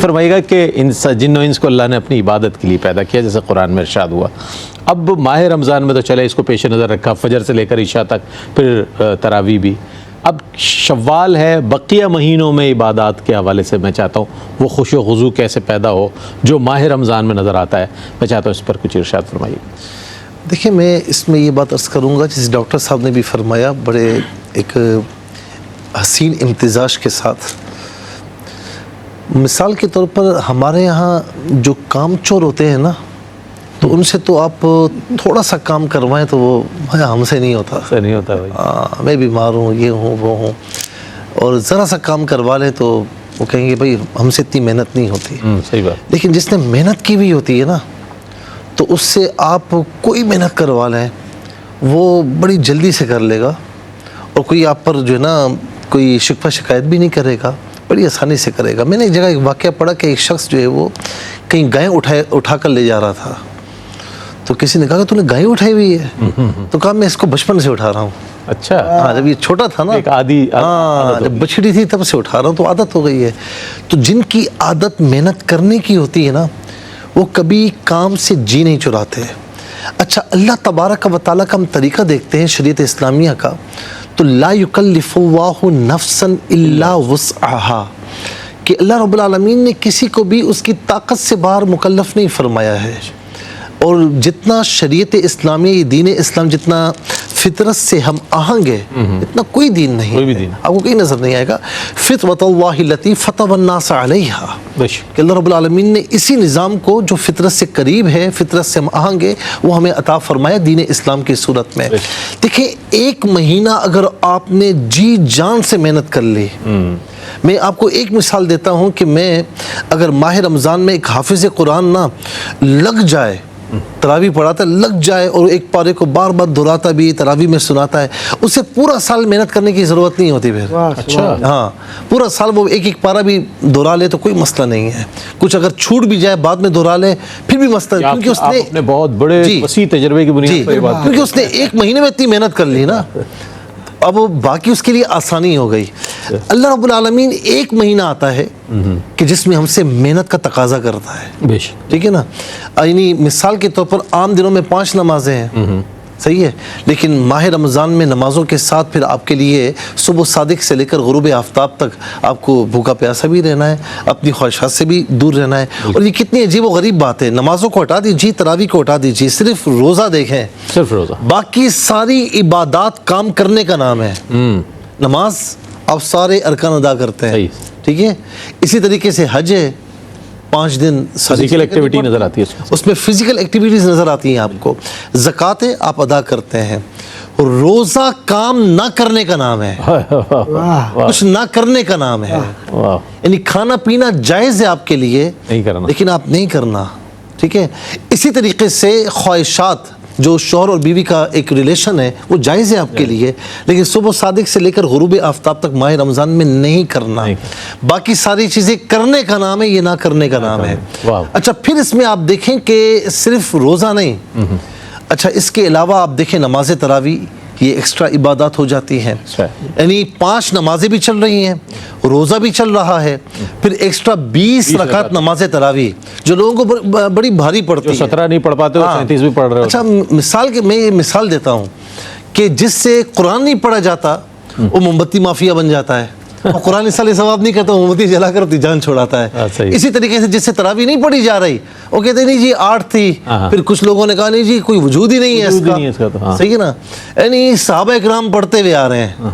فرمائیے گا کہ جن و انس کو اللہ نے اپنی عبادت کے لیے پیدا کیا، جیسے قرآن میں ارشاد ہوا. اب ماہ رمضان میں تو چلے اس کو پیش نظر رکھا، فجر سے لے کر عشاء تک، پھر تراویح بھی. اب شوال ہے، بقیہ مہینوں میں عبادات کے حوالے سے میں چاہتا ہوں وہ خوش و خضوع کیسے پیدا ہو جو ماہ رمضان میں نظر آتا ہے. میں چاہتا ہوں اس پر کچھ ارشاد فرمائیے. دیکھیں، میں اس میں یہ بات عرض کروں گا جس ڈاکٹر صاحب نے بھی فرمایا بڑے ایک حسین امتزاج کے ساتھ. مثال کے طور پر ہمارے یہاں جو کام چور ہوتے ہیں نا، تو ان سے تو آپ تھوڑا سا کام کروائیں تو وہ ہم سے نہیں ہوتا. نہیں ہوتا بھائی، میں بیمار ہوں، یہ ہوں وہ ہوں، اور ذرا سا کام کروا لیں تو وہ کہیں گے بھائی ہم سے اتنی محنت نہیں ہوتی. صحیح بات. لیکن جس نے محنت کی ہوئی ہوتی ہے نا، تو اس سے آپ کوئی محنت کروا لیں وہ بڑی جلدی سے کر لے گا، اور کوئی آپ پر جو ہے نا کوئی شکوہ شکایت بھی نہیں کرے گا، بڑی آسانی سے کرے گا. میں نے ایک جگہ ایک واقعہ پڑھا کہ ایک شخص جو ہے وہ کہیں گائے اٹھا کر لے جا رہا تھا. تو کسی نے کہا کہ تو نے گائے اٹھائی ہوئی ہے؟ تو کہا میں اس کو بچپن سے اٹھا رہا ہوں. اچھا. ہاں، جب یہ چھوٹا تھا نا، جب بچڑی تھی تب سے اٹھا رہا ہوں، تو عادت ہو گئی ہے. تو جن کی عادت محنت کرنے کی ہوتی ہے نا، وہ کبھی کام سے جی نہیں چراتے. اچھا، اللہ تبارک و تعالیٰ کا ہم طریقہ دیکھتے ہیں شریعت اسلامیہ کا، تو لا یکلف اللہ نفسا الا وسعہا، کہ اللہ رب العالمین نے کسی کو بھی اس کی طاقت سے باہر مکلف نہیں فرمایا ہے. اور جتنا شریعت اسلامی، دین اسلام جتنا فطرت سے ہم آہنگ ہے، اتنا کوئی دین نہیں ہے. آپ کو کہیں نظر نہیں آئے گا. فطرۃ اللہ التی فطر الناس علیہا، کہ اللہ رب العالمین نے اسی نظام کو جو فطرت سے قریب ہے، فطرت سے ہم آہنگ ہے، وہ ہمیں عطا فرمایا دین اسلام کی صورت میں. دیکھیں، ایک مہینہ اگر آپ نے جی جان سے محنت کر لی، میں آپ کو ایک مثال دیتا ہوں کہ میں اگر ماہ رمضان میں ایک حافظ قرآن نہ لگ جائے، تراویح پڑھاتا ہے، لگ جائے اور ایک پارے کو بار بار دہراتا بھی، تراویح میں سناتا ہے، اسے پورا سال محنت کرنے کی ضرورت نہیں ہوتی پھر. اچھا. ہاں، پورا سال وہ ایک پارا بھی دہرا لے تو کوئی مسئلہ نہیں ہے. کچھ اگر چھوٹ بھی جائے بعد میں دہرا لے پھر بھی مسئلہ، کیونکہ اس نے اپنے بہت بڑے وسیع تجربے کی بنیاد پر یہ بات، کیونکہ اس نے ایک مہینے میں اتنی محنت کر لی نا، اب باقی اس کے لیے آسانی ہو گئی. اللہ رب العالمین ایک مہینہ آتا ہے کہ جس میں ہم سے محنت کا تقاضا کرتا ہے. ٹھیک ہے نا. یعنی مثال کے طور پر عام دنوں میں 5 نمازیں ہیں، صحیح ہے، لیکن ماہ رمضان میں نمازوں کے ساتھ پھر آپ کے لیے صبح صادق سے لے کر غروب آفتاب تک آپ کو بھوکا پیاسا بھی رہنا ہے، اپنی خواہشات سے بھی دور رہنا ہے. اور یہ کتنی عجیب و غریب بات ہے. نمازوں کو ہٹا دیجیے، تراویح کو ہٹا دیجیے، صرف روزہ دیکھیں، صرف روزہ، باقی ساری عبادات کام کرنے کا نام ہے. نماز آپ سارے ارکان ادا کرتے ہیں، ٹھیک ہے. اسی طریقے سے حج ہے، 5 دن فزیکل ایکٹیویٹی نظر آتی ہے، اس میں فزیکل ایکٹیویٹیز نظر آتی ہیں آپ کو. زکوٰۃ آپ ادا کرتے ہیں. روزہ کام نہ کرنے کا نام ہے، کچھ نہ کرنے کا نام ہے. یعنی کھانا پینا جائز ہے آپ کے لیے، لیکن آپ نہیں کرنا، ٹھیک ہے. اسی طریقے سے خواہشات، جو شوہر اور بیوی کا ایک ریلیشن ہے، وہ جائز ہے آپ کے لیے، لیکن صبح صادق سے لے کر غروب آفتاب تک ماہ رمضان میں نہیں کرنا. باقی ساری چیزیں کرنے کا نام ہے، یہ نہ کرنے کا نام ہے. اچھا، پھر اس میں آپ دیکھیں کہ صرف روزہ نہیں، اچھا اس کے علاوہ آپ دیکھیں نماز تراویح، یہ ایکسٹرا عبادات ہو جاتی ہیں. یعنی 5 نمازیں بھی چل رہی ہیں، روزہ بھی چل رہا ہے، پھر ایکسٹرا 20 رکعت نماز تراویح جو لوگوں کو بڑی بھاری پڑتی ہے. 17 نہیں پڑھ پاتے، 37 بھی پڑھ رہے. اچھا، میں یہ مثال دیتا ہوں کہ جس سے قرآن نہیں پڑھا جاتا وہ موم بتی مافیا بن جاتا ہے. وہ قرآن اس سال ثواب نہیں کرتا، موم بتی جلا کر جان چھوڑاتا ہے. اسی طریقے سے جس سے تراویح نہیں پڑھی جا رہی، وہ کہتے ہیں نہیں جی 8 تھی، پھر کچھ لوگوں نے کہا نہیں جی کوئی وجود ہی نہیں ہے اس کا. صحیح ہے نا. یعنی صحابہ اکرام پڑھتے ہوئے آ رہے ہیں،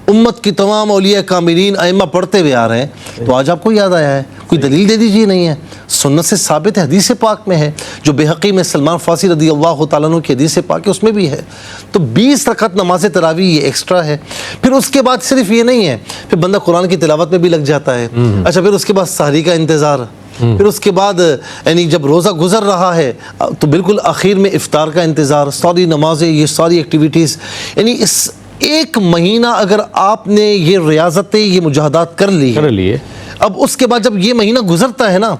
امت کی تمام اولیاء کاملین ائمہ پڑھتے ہوئے آ رہے ہیں، تو آج آپ کو یاد آیا ہے؟ کوئی دلیل دے دیجیے. نہیں ہے. سنت سے ثابت ہے، حدیث پاک میں ہے، جو بہقی میں سلمان فارسی رضی اللہ تعالیٰ عنہ کی حدیث پاک ہے اس میں بھی ہے. تو 20 رکعت نماز تراویح یہ ایکسٹرا ہے. پھر اس کے بعد صرف یہ نہیں ہے، پھر بندہ قرآن کی تلاوت میں بھی لگ جاتا ہے. اچھا، پھر اس کے بعد سحری کا انتظار، پھر اس کے بعد یعنی جب روزہ گزر رہا ہے تو بالکل آخر میں افطار کا انتظار، ساری نمازیں، یہ ساری ایکٹیویٹیز. یعنی اس ایک مہینہ اگر آپ نے یہ ریاضتیں، یہ مجاہدات کر لی، اب اس کے بعد جب یہ مہینہ گزرتا ہے نا،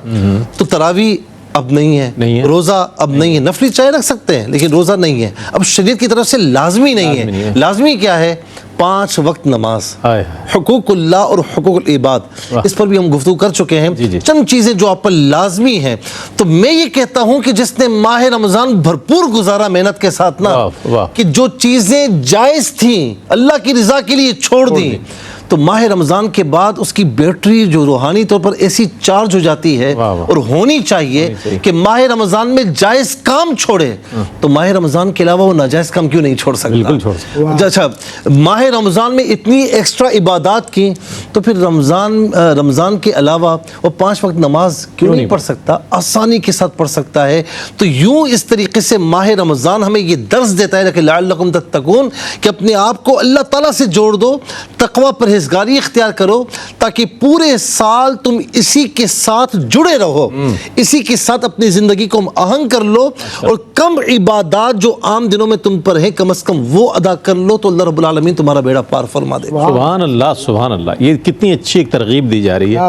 تو تراویح اب نہیں ہے, روزہ اب نہیں ہے, نفلی چاہے رکھ سکتے ہیں لیکن روزہ نہیں ہے, اب شریعت کی طرف سے لازمی نہیں ہے. لازمی کیا ہے؟ 5 وقت نماز, حقوق اللہ اور حقوق العباد, اس پر بھی ہم گفتگو کر چکے ہیں. چند چیزیں جو آپ پر لازمی ہیں. تو میں یہ کہتا ہوں کہ جس نے ماہ رمضان بھرپور گزارا محنت کے ساتھ نا, کہ جو چیزیں جائز تھیں اللہ کی رضا کے لیے چھوڑ دیں, تو ماہ رمضان کے بعد اس کی بیٹری جو روحانی طور پر ایسی چارج ہو جاتی ہے اور ہونی چاہیے کہ ماہ رمضان میں جائز کام چھوڑے, تو ماہ رمضان کے علاوہ وہ ناجائز کام کیوں نہیں چھوڑ سکتا؟ اچھا, ماہ رمضان میں اتنی ایکسٹرا عبادات کی, تو پھر رمضان کے علاوہ وہ 5 وقت نماز کیوں نہیں پڑھ سکتا؟ آسانی کے ساتھ پڑھ سکتا ہے. تو یوں اس طریقے سے ماہ رمضان ہمیں یہ درس دیتا ہے کہ لعلکم تتقون, کہ اپنے آپ کو اللہ تعالیٰ سے جوڑ دو, تقوی پرہیزگاری اختیار کرو, تاکہ پورے سال تم اسی کے ساتھ جڑے رہو, اسی کے ساتھ اپنی زندگی کو آہنگ کر لو, اور کم عبادات جو عام دنوں میں تم پر ہیں کم از کم وہ ادا کر لو, تو اللہ رب العالمین تمہارا بیڑا پار فرما دے. سبحان اللہ, سبحان اللہ. یہ کتنی اچھی ایک ترغیب دی جا رہی ہے.